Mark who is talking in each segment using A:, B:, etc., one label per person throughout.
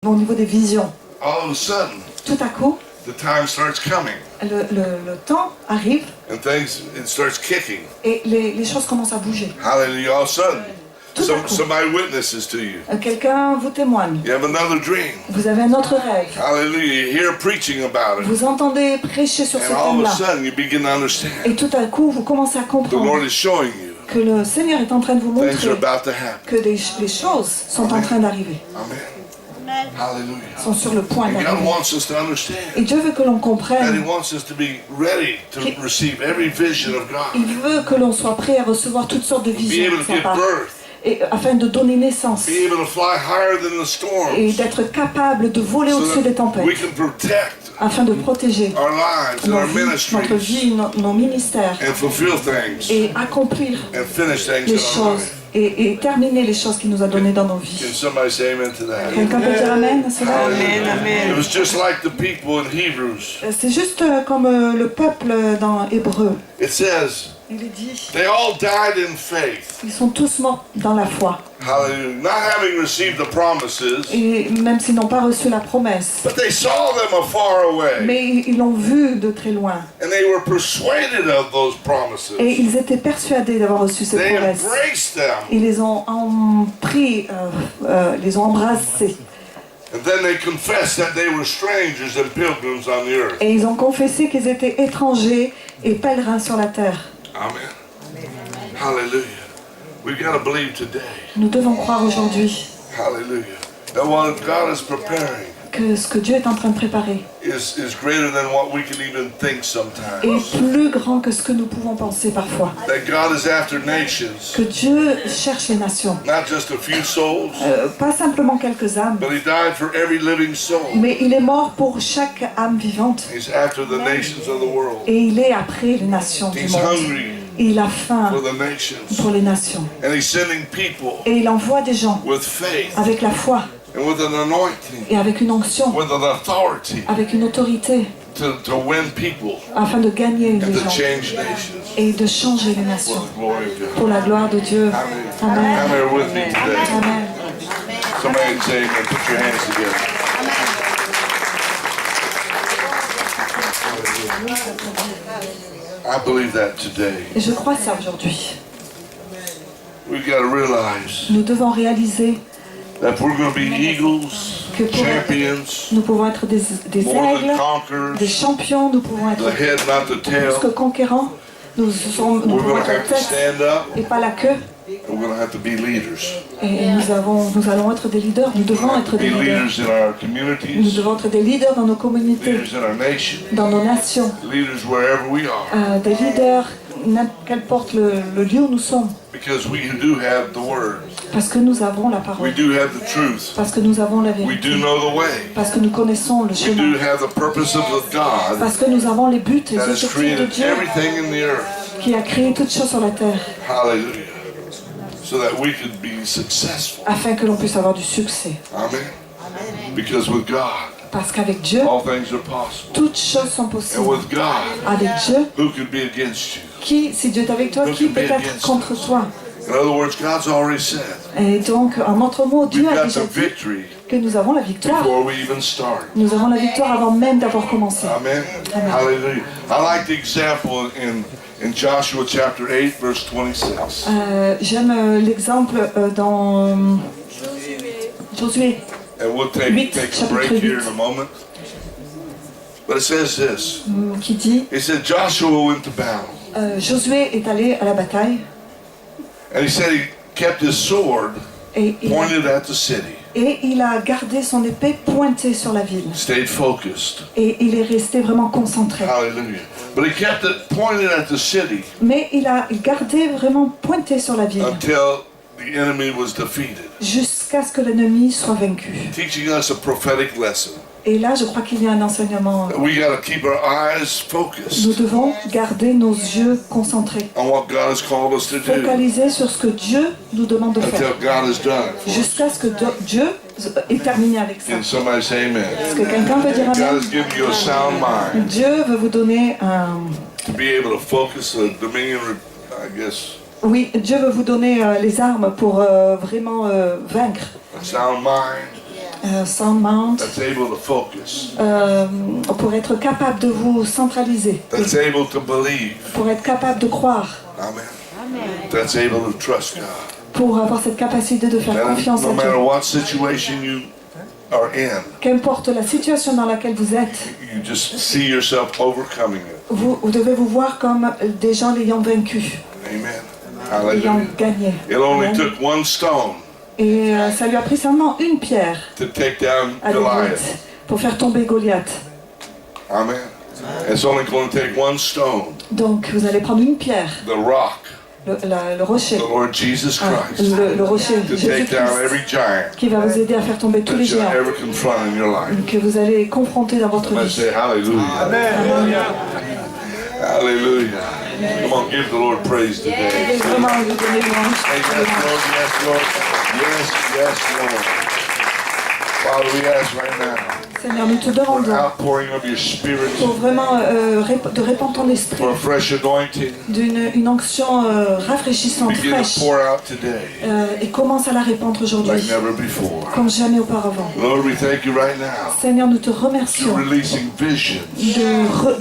A: au niveau des visions.
B: All of a sudden,
A: Tout à coup,
B: the time starts coming,
A: le temps arrive
B: and it starts kicking.
A: et les choses commencent à bouger.
B: Hallelujah! All of a sudden,
A: Tout à coup,
B: somebody witnesses to you.
A: quelqu'un vous témoigne.
B: You have another dream.
A: Vous avez un autre rêve.
B: Hallelujah! You hear preaching about it,
A: Vous entendez prêcher sur ce
B: and all of a
A: thème-là.
B: sudden, you begin to understand.
A: Et tout à coup, vous commencez à
B: The Lord
A: comprendre
B: is showing you
A: que le Seigneur est en train de vous
B: things are
A: montrer
B: about to happen.
A: que les choses sont en train d'arriver,
B: Amen. Hallelujah.
A: sont sur le point
B: And God
A: d'arriver.
B: wants us to understand.
A: Et Dieu veut que l'on
B: And He
A: comprenne.
B: wants us to be ready to receive every vision of God.
A: Il veut que l'on soit prêt à recevoir toutes sortes de
B: Be
A: visions
B: able
A: de
B: to
A: sa
B: give
A: part,
B: birth.
A: et afin de donner naissance
B: Be able to fly higher than the
A: et
B: storms.
A: d'être capable de voler au-dessus des
B: So that
A: tempêtes,
B: we can protect
A: afin de protéger
B: our lives and
A: nos
B: our
A: vies, notre
B: ministries
A: vie, nos ministères,
B: and fulfill things
A: et accomplir
B: and finish things
A: les
B: in our
A: choses
B: life.
A: et terminer les choses qu'il nous a données dans nos
B: Can
A: vies.
B: somebody say amen to that?
A: Quelqu'un peut dire Amen à cela?
B: It was just like the people in Hebrews.
A: C'est juste comme le peuple dans Hébreu.
B: It says,
A: Il est dit,
B: they all died in faith.
A: ils sont tous morts dans la foi.
B: Hallelujah. Not having received the promises,
A: Et même s'ils n'ont pas reçu la promesse,
B: but they saw them afar away.
A: mais ils l'ont vu de très loin.
B: And they were persuaded of those promises.
A: Et ils étaient persuadés d'avoir reçu ces
B: They
A: promesses.
B: embraced them.
A: Ils les ont pris, les ont embrassés.
B: And then they confessed that they were strangers and pilgrims on the earth.
A: Et ils ont confessé qu'ils étaient étrangers et pèlerins sur la terre.
B: Amen. Hallelujah. We've got to believe today.
A: Nous devons croire aujourd'hui
B: Hallelujah. That what God is preparing
A: que ce que Dieu est en train de préparer
B: is greater than what we can even think
A: est
B: sometimes.
A: plus grand que ce que nous pouvons penser parfois.
B: That God is after nations,
A: Que Dieu cherche les nations.
B: not just a few souls,
A: Pas simplement quelques âmes,
B: but He died for every living soul.
A: mais il est mort pour chaque âme vivante.
B: He's after the nations of the world.
A: Et il est après les nations du
B: He's
A: monde.
B: hungry
A: Et il a faim
B: for the nations.
A: pour les nations.
B: And He's sending people
A: Et il envoie des gens
B: with faith
A: avec la foi
B: and with an anointing,
A: et avec une onction,
B: with an authority
A: avec une autorité,
B: to win people
A: afin de gagner
B: and
A: les
B: to
A: gens
B: change nations
A: et de changer les
B: for
A: nations
B: the glory of God.
A: pour la gloire de Dieu.
B: Come
A: Amen.
B: here with me today.
A: Amen.
B: Somebody say amen. Put your hands together. I believe that today.
A: Et je crois ça aujourd'hui.
B: We've got to realize
A: Nous devons réaliser
B: that we're going to be eagles,
A: que pour
B: champions,
A: nous pouvons être des
B: more
A: aigles,
B: than
A: des
B: conquerors,
A: champions, nous pouvons
B: the
A: être
B: head, not the
A: plus
B: tail.
A: que conquérants, nous
B: We're
A: pouvons
B: going to
A: être
B: have
A: la
B: to
A: tête
B: stand up,
A: et pas la queue.
B: and we're going to have to be leaders.
A: Et nous allons être des leaders, nous
B: We're
A: devons
B: going to
A: être des
B: be
A: leaders.
B: leaders in our
A: Nous
B: communities,
A: devons être des leaders dans nos communautés,
B: leaders in our nation,
A: dans nos nations,
B: leaders wherever we are,
A: des leaders, qu'importe le lieu où nous sommes,
B: because we do have the word.
A: parce que nous avons la
B: We
A: parole,
B: do have the truth.
A: parce que nous avons la
B: We
A: vérité,
B: do know the way.
A: parce que nous connaissons le
B: We
A: chemin,
B: do have the purpose of God
A: parce que nous avons les buts et les
B: that has
A: objectifs de
B: created
A: Dieu
B: everything in the earth.
A: qui a créé toutes choses sur la terre,
B: Hallelujah. So that we could be successful.
A: afin que l'on puisse avoir du succès.
B: Amen. Because with God,
A: Parce qu'avec Dieu,
B: all things are possible.
A: toutes choses sont
B: And
A: possibles.
B: with God,
A: Avec Dieu,
B: who could be against you?
A: si Dieu est avec toi, qui peut être contre toi?
B: In other words, God's already said
A: Et donc, en autre mot, Dieu
B: we've
A: a
B: got
A: déjà
B: the
A: dit
B: victory
A: que nous avons la victoire.
B: before we even start.
A: Nous avons la victoire avant même d'avoir commencé.
B: Amen. Hallelujah. I like the example in Joshua chapter 8, verse 26.
A: J'aime l'exemple dans Josué
B: And we'll take a break here in a moment. But it says this.
A: qui dit
B: It said Joshua went to battle.
A: Josué est allé à la bataille
B: And he said he kept his sword
A: et
B: pointed at the city.
A: il a gardé son épée pointée sur la ville.
B: Stayed focused.
A: Et il est resté vraiment concentré.
B: Hallelujah. But he kept it pointed at the city
A: Mais il gardé vraiment pointé sur la ville
B: until the enemy was defeated.
A: jusqu'à ce que l'ennemi soit vaincu.
B: Teaching us a prophetic lesson.
A: Et là, je crois qu'il y a un enseignement.
B: We got to keep our eyes
A: Nous
B: focused
A: devons garder nos yeux concentrés,
B: on what God has called us to do
A: focalisés sur ce que Dieu nous demande de faire,
B: until God has done it for us.
A: jusqu'à ce que Dieu ait terminé avec ça.
B: Can somebody say amen?
A: Est-ce que quelqu'un peut dire
B: God
A: amen?
B: has given you a sound mind
A: Dieu veut vous donner un...
B: to be able to focus the dominion, I guess,
A: Oui, Dieu veut vous donner les armes pour vraiment vaincre.
B: a sound mind,
A: Sound mind,
B: that's able to focus,
A: pour être capable de vous centraliser,
B: that's able to believe.
A: pour être capable de croire,
B: Amen. That's able to trust God.
A: pour avoir cette capacité de faire
B: And
A: confiance
B: no
A: à
B: matter
A: Dieu.
B: what situation you are in,
A: Qu'importe la situation dans laquelle vous êtes,
B: you just see yourself overcoming it.
A: vous devez vous voir comme des gens l'ayant vaincu,
B: Amen.
A: l'ayant
B: Hallelujah.
A: gagné.
B: It only took one stone
A: Et ça lui a pris seulement une pierre
B: to take down
A: à
B: Goliath.
A: Goliath pour faire tomber Goliath.
B: Amen. It's only going to take one stone,
A: Donc vous allez prendre une pierre,
B: the rock,
A: le rocher,
B: the Lord Jesus Christ,
A: le rocher
B: to take down
A: Jésus-Christ,
B: every giant
A: qui va vous aider à faire tomber tous
B: that
A: les
B: you'll
A: géants
B: ever confront in your life.
A: que vous allez confronter dans votre
B: Let's
A: vie.
B: say hallelujah. Hallelujah. Come on, give the Lord praise
A: Et
B: today.
A: vraiment lui donner louange.
B: Hey, yes, Lord, yes, Lord. Yes, yes, Lord. Father, we ask right now
A: Seigneur, nous te
B: for an
A: demandons
B: outpouring of your Spirit,
A: pour vraiment de répandre ton esprit,
B: for a fresh anointing.
A: une onction rafraîchissante,
B: Begin to
A: fraîche,
B: pour out today
A: et commence à la répandre aujourd'hui,
B: like never before.
A: comme jamais auparavant.
B: Lord, we thank you right now.
A: Seigneur, nous te
B: You're
A: remercions
B: releasing visions.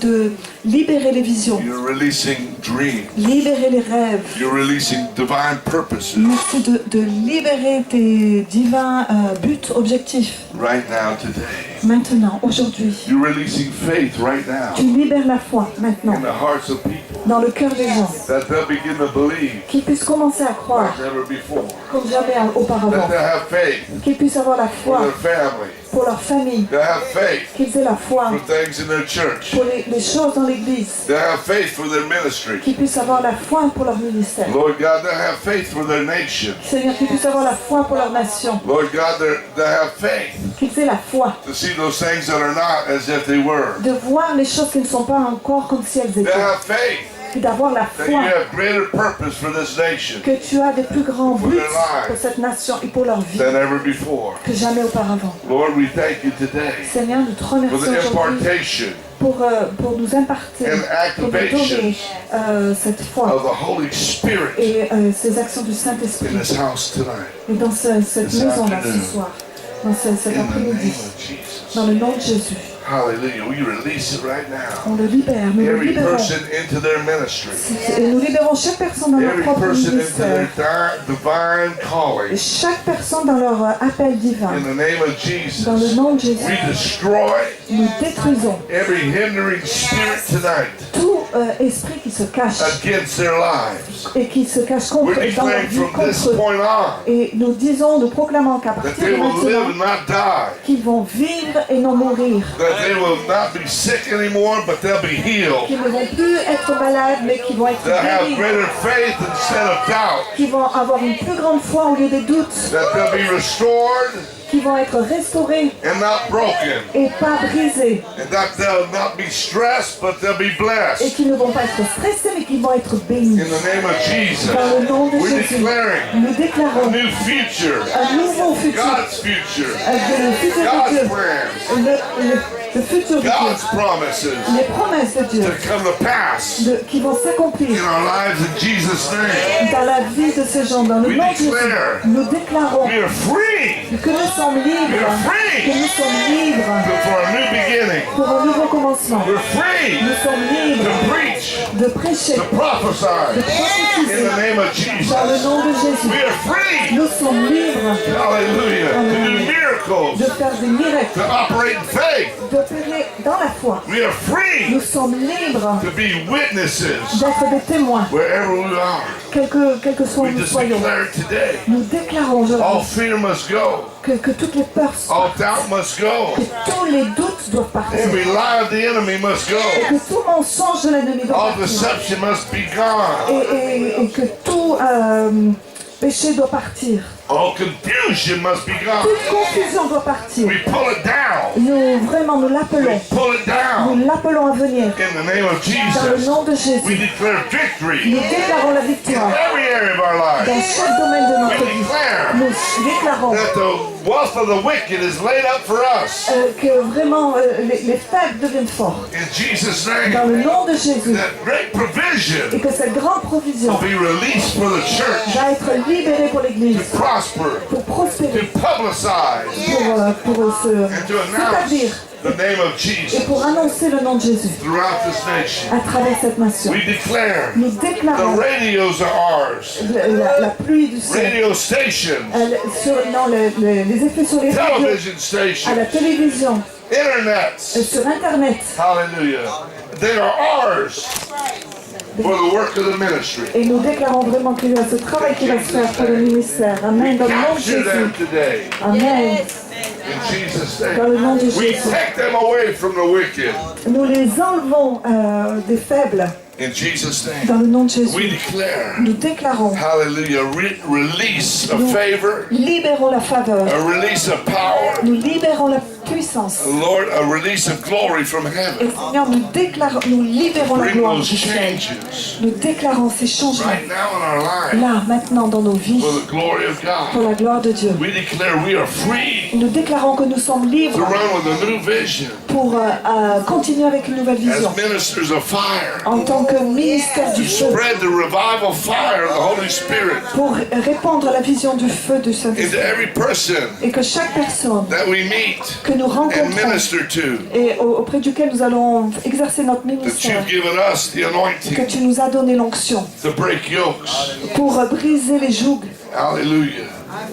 A: de libérer les visions,
B: You're releasing dreams.
A: libérer les rêves.
B: You're releasing divine purposes
A: Merci de libérer tes divins buts, objectifs.
B: right now today.
A: Maintenant, aujourd'hui,
B: You're releasing faith right now
A: tu libères la foi maintenant
B: in the hearts of people
A: dans le cœur des gens,
B: that they'll begin to believe
A: qu'ils puissent commencer à croire
B: like never before.
A: comme jamais auparavant,
B: That they'll have faith
A: qu'ils puissent avoir la
B: for
A: foi
B: their family.
A: pour leur famille,
B: They'll have faith
A: qu'ils aient la foi
B: for things in their church.
A: pour les choses dans l'église,
B: They'll have faith for their ministry.
A: qu'ils puissent avoir la foi pour leur ministère.
B: Lord God, they'll have faith for their nation.
A: Seigneur, qu'ils puissent avoir la foi pour leur nation,
B: Lord God, they'll have faith
A: qu'ils aient la foi
B: to see those things that are not as if they were.
A: de voir les choses qui ne sont pas encore comme si elles
B: They'll
A: étaient,
B: have faith
A: et d'avoir la
B: that you
A: foi
B: have greater purpose for this nation
A: que tu as des plus grands
B: For
A: buts
B: their lives.
A: pour cette nation et pour leur vie
B: than ever before.
A: que jamais auparavant.
B: Lord, we thank you today
A: Seigneur, nous te
B: for
A: remercions
B: the
A: aujourd'hui
B: impartation
A: pour nous imparter,
B: and
A: pour nous
B: activation
A: donner cette foi
B: of the Holy Spirit
A: et ces actions du Saint-Esprit
B: in this house tonight.
A: et dans cette
B: This
A: maison-là
B: afternoon.
A: ce soir, dans cet
B: In the name
A: après-midi,
B: of Jesus.
A: dans le nom de Jésus.
B: Hallelujah. We release it right now.
A: On le libère, nous le
B: Every
A: libérons.
B: person into their ministry.
A: Et nous libérons chaque personne dans leur
B: Every
A: propre
B: person into
A: ministère.
B: their divine
A: Et
B: calling.
A: chaque personne dans leur appel divin.
B: In the name of Jesus.
A: Dans le nom de Jésus,
B: We destroy
A: nous détruisons
B: every hindering spirit tonight
A: tout esprit qui se cache
B: against their lives.
A: et qui se cache contre,
B: We're
A: dans leur
B: declaring
A: vie
B: from this
A: contre eux.
B: point on
A: Et nous disons, nous proclamons qu'à
B: that
A: partir
B: they
A: de
B: will live
A: maintenant,
B: and not die.
A: qu'ils vont vivre et non mourir.
B: That they will not be sick anymore, but they'll be healed.
A: Qu'ils ne vont plus être malades, mais qu'ils vont être
B: They'll have
A: guéris.
B: greater faith instead of doubt.
A: Qu'ils vont avoir une plus grande foi au lieu des doutes.
B: That they'll be restored
A: Qu'ils vont être restaurés
B: and not broken.
A: et pas brisés.
B: And that they'll not be stressed, but they'll be
A: Et
B: blessed.
A: qu'ils ne vont pas être stressés, mais qu'ils vont être bénis.
B: In the name of Jesus,
A: Dans le nom de
B: we're
A: Jésus,
B: declaring
A: nous
B: a
A: déclarons
B: new future,
A: un nouveau futur.
B: God's future,
A: Le futur de
B: God's
A: Dieu.
B: plans,
A: Le futur de Dieu.
B: God's promises
A: Les promesses de Dieu
B: to come to pass
A: qui vont
B: in
A: s'accomplir
B: our lives in Jesus' name.
A: dans la vie de ces gens. Dans le
B: We
A: nom de Jésus,
B: declare
A: nous déclarons
B: we are free
A: que nous sommes libres. Que nous sommes libres
B: for a new beginning.
A: pour un nouveau commencement.
B: We're free
A: Nous sommes libres
B: to preach,
A: de prêcher,
B: to
A: de
B: prophesy in
A: prophétiser
B: the name of Jesus.
A: dans le nom de
B: We
A: Jésus.
B: are free,
A: Nous sommes libres
B: hallelujah, to do
A: de
B: miracles,
A: faire des miracles,
B: to operate in faith.
A: d'opérer dans la foi.
B: We are free
A: Nous sommes libres
B: to be witnesses
A: d'être des témoins,
B: wherever we are.
A: quel que soit où
B: We
A: nous
B: just
A: soyons.
B: declare today,
A: Nous déclarons aujourd'hui
B: all fear must go,
A: que toutes les peurs,
B: all doubt must go,
A: que tous les doutes doivent partir.
B: every lie of the enemy must
A: Et
B: go,
A: que tout mensonge de l'ennemi doit
B: all
A: partir.
B: deception must be gone,
A: Et que tout péché doit partir.
B: all confusion must be gone.
A: Toute confusion doit partir.
B: We pull it down
A: nous l'appelons.
B: Pull it down
A: Nous l'appelons à venir.
B: in the name of
A: Dans le
B: Jesus.
A: nom de
B: We
A: Jésus,
B: declare victory
A: nous déclarons la
B: in
A: victoire
B: every area of our
A: dans
B: life.
A: chaque domaine de notre
B: We
A: vie.
B: declare
A: Nous déclarons
B: that the wealth of the wicked is laid up for us.
A: que vraiment les faibles deviennent forts.
B: In Jesus'
A: Dans
B: name,
A: le nom de Jésus.
B: that great provision
A: Et que cette grande provision
B: will be released for the church
A: va être libérée pour l'Église,
B: to prosper,
A: pour prospérer,
B: to publicize,
A: pour
B: and to
A: s'établir
B: announce the name of
A: et
B: Jesus
A: pour annoncer le nom de Jésus
B: throughout this nation.
A: à travers cette nation.
B: We declare
A: Nous
B: the
A: déclarons
B: radios are ours,
A: la pluie du ciel,
B: radio stations,
A: les effets sur les radios,
B: television
A: à
B: stations,
A: la télévision,
B: internets.
A: sur Internet.
B: Hallelujah. They are ours for the work of the ministry.
A: Et nous déclarons vraiment qu'il y a ce travail qui va se faire pour le ministère. Amen. Dans le nom de
B: Capture them
A: Jésus.
B: today
A: Amen.
B: in Jesus'
A: Dans le nom
B: name.
A: de
B: We
A: Jésus.
B: take them away from the wicked
A: Nous les enlevons des faibles.
B: in Jesus' name.
A: Dans le nom de
B: We
A: Jésus.
B: declare,
A: Nous déclarons,
B: hallelujah, release of favor,
A: libérons la faveur.
B: a release of power,
A: Nous libérons la puissance.
B: Lord, a release of glory from
A: Et
B: heaven.
A: Seigneur, nous libérons la
B: Bring
A: gloire
B: those
A: du ciel.
B: changes
A: Nous déclarons ces changements
B: right now in our life
A: là, maintenant, dans nos vies,
B: for the glory of
A: pour
B: God.
A: la gloire de Dieu.
B: We declare we are free
A: Nous déclarons que nous sommes
B: to
A: libres
B: run with a new vision
A: pour continuer avec une nouvelle vision.
B: as ministers of fire.
A: En tant que ministère du feu,
B: Spread the revival fire of the Holy Spirit
A: pour répandre la vision du feu du
B: into
A: Saint-Esprit.
B: every person
A: Et que chaque personne
B: that we meet
A: que nous
B: and
A: rencontrons
B: minister to,
A: et auprès duquel nous allons exercer notre
B: that
A: ministère,
B: you've given us the
A: que
B: anointing
A: tu nous as donné l'onction
B: to break yokes.
A: pour briser les jougs
B: Hallelujah.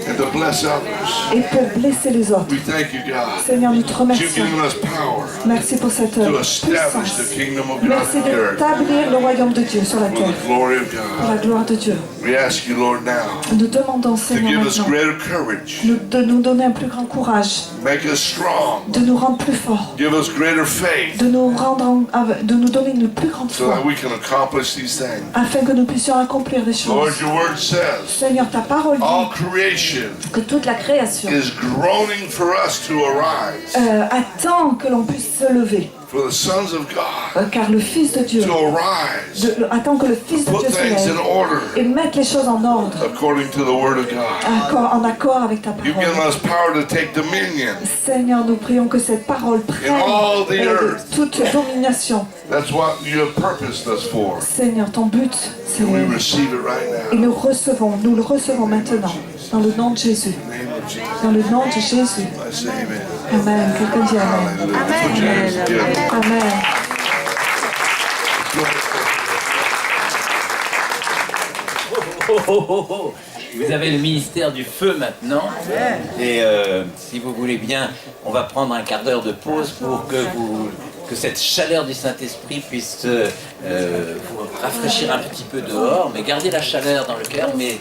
B: And to bless others.
A: et pour blesser les autres.
B: We thank you, God.
A: Seigneur, nous te
B: You've
A: remercions.
B: given us power
A: Merci pour cette
B: to establish
A: puissance.
B: the kingdom of God
A: Merci
B: in the earth
A: d'établir le royaume de Dieu sur la
B: for
A: terre,
B: the glory of
A: pour la
B: God.
A: gloire de Dieu.
B: We ask you, Lord, now
A: Nous demandons,
B: to
A: Seigneur,
B: give us
A: maintenant,
B: greater courage,
A: de nous donner un plus grand courage,
B: make us strong,
A: de nous rendre plus forts,
B: give us greater faith
A: de nous donner une plus grande
B: so
A: foi,
B: that we can accomplish these things.
A: afin que nous puissions accomplir des
B: Lord,
A: choses.
B: your word says
A: Seigneur, ta parole
B: all
A: dit
B: creation
A: que toute la création
B: is groaning for us to arise,
A: attend que l'on puisse se lever,
B: for the sons of God
A: car le Fils de Dieu
B: to arise,
A: attend que le Fils de
B: put
A: Dieu se
B: things in
A: lève
B: order
A: et mette les choses en ordre,
B: according to the word of God.
A: en accord avec ta
B: You've given
A: parole.
B: us power to take dominion.
A: Seigneur, nous prions que cette parole prenne
B: all the earth.
A: toute domination.
B: That's what you have purposed us for.
A: Seigneur, ton but, c'est
B: And we receive it right
A: et
B: now.
A: nous le recevons maintenant, dans le nom de Jésus.
B: In the name of Jesus.
A: Dans le nom de Jésus.
B: I say amen.
A: Amen. Quelqu'un dit Amen.
B: Hallelujah. Put your hands together.
A: Amen.
C: Oh, oh, oh, oh. Vous avez le ministère du feu maintenant. Et si vous voulez bien, on va prendre un quart d'heure de pause pour que cette chaleur du Saint-Esprit puisse vous rafraîchir un petit peu dehors, mais gardez la chaleur dans le cœur, mais